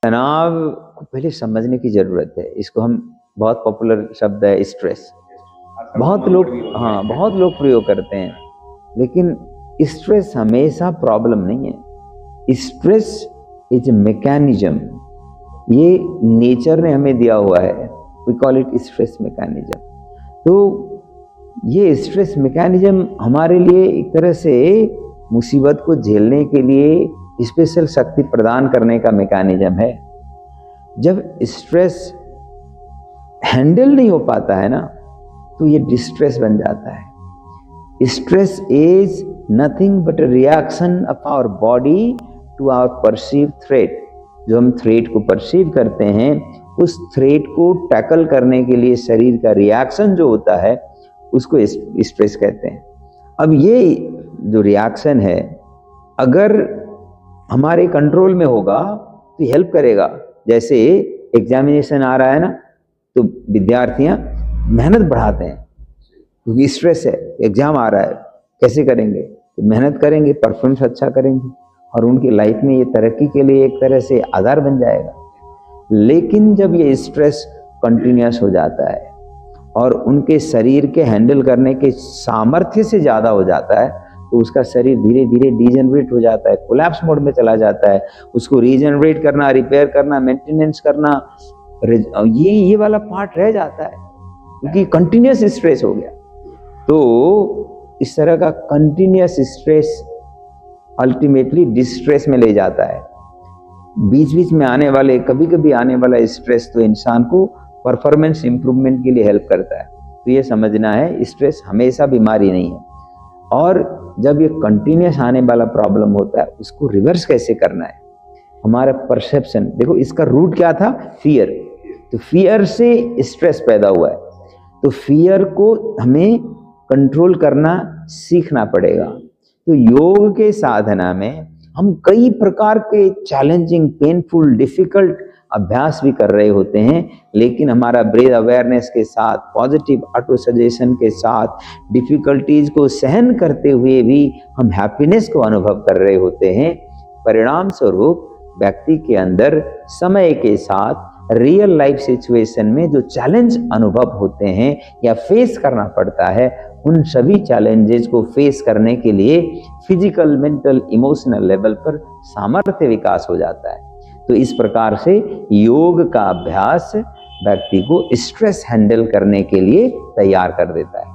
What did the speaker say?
तनाव को पहले समझने की जरूरत है। इसको हम बहुत पॉपुलर शब्द है स्ट्रेस, बहुत लोग प्रयोग करते हैं, लेकिन स्ट्रेस हमेशा प्रॉब्लम नहीं है। स्ट्रेस इज ए मैकेनिज्म, ये नेचर ने हमें दिया हुआ है। We call it stress mechanism. तो ये स्ट्रेस मैकेनिज्म हमारे लिए एक तरह से मुसीबत को झेलने के लिए स्पेशल शक्ति प्रदान करने का मैकेनिज्म है। जब स्ट्रेस हैंडल नहीं हो पाता है ना, तो ये डिस्ट्रेस बन जाता है। Stress is nothing but a reaction of our body to our perceive threat. जो हम थ्रेट को परसीव करते हैं, उस थ्रेट को टैकल करने के लिए शरीर का रिएक्शन जो होता है, उसको स्ट्रेस कहते हैं। अब ये जो रिएक्शन है, अगर हमारे कंट्रोल में होगा तो हेल्प करेगा। जैसे एग्जामिनेशन आ रहा है ना, तो विद्यार्थियां मेहनत बढ़ाते हैं क्योंकि स्ट्रेस है, एग्जाम आ रहा है, कैसे करेंगे? तो मेहनत करेंगे, परफॉर्मेंस अच्छा करेंगे और उनकी लाइफ में ये तरक्की के लिए एक तरह से आधार बन जाएगा। लेकिन जब ये स्ट्रेस कंटिन्यूअस हो जाता है और उनके शरीर के हैंडल करने के सामर्थ्य से ज़्यादा हो जाता है, तो उसका शरीर धीरे धीरे डिजेनरेट हो जाता है, कोलैप्स मोड में चला जाता है। उसको रीजनरेट करना, रिपेयर करना, मेंटेनेंस करना, ये वाला पार्ट रह जाता है क्योंकि कंटिन्यूअस स्ट्रेस हो गया। तो इस तरह का कंटिन्यूअस स्ट्रेस अल्टीमेटली डिस्ट्रेस में ले जाता है। बीच बीच में आने वाले, कभी कभी आने वाला स्ट्रेस तो इंसान को परफॉर्मेंस इंप्रूवमेंट के लिए हेल्प करता है। तो ये समझना है, स्ट्रेस हमेशा बीमारी नहीं है। और जब ये कंटिन्यूअस आने वाला प्रॉब्लम होता है, उसको रिवर्स कैसे करना है? हमारा परसेप्शन, देखो इसका रूट क्या था? फियर। तो फियर से स्ट्रेस पैदा हुआ है, तो फियर को हमें कंट्रोल करना सीखना पड़ेगा। तो योग के साधना में हम कई प्रकार के चैलेंजिंग, पेनफुल, डिफिकल्ट अभ्यास भी कर रहे होते हैं, लेकिन हमारा ब्रेथ अवेयरनेस के साथ, पॉजिटिव ऑटो सजेशन के साथ, डिफिकल्टीज को सहन करते हुए भी हम हैप्पीनेस को अनुभव कर रहे होते हैं। परिणाम स्वरूप व्यक्ति के अंदर समय के साथ रियल लाइफ सिचुएशन में जो चैलेंज अनुभव होते हैं या फेस करना पड़ता है, उन सभी चैलेंजेस को फेस करने के लिए फिजिकल, मेंटल, इमोशनल लेवल पर सामर्थ्य विकास हो जाता है। तो इस प्रकार से योग का अभ्यास व्यक्ति को स्ट्रेस हैंडल करने के लिए तैयार कर देता है।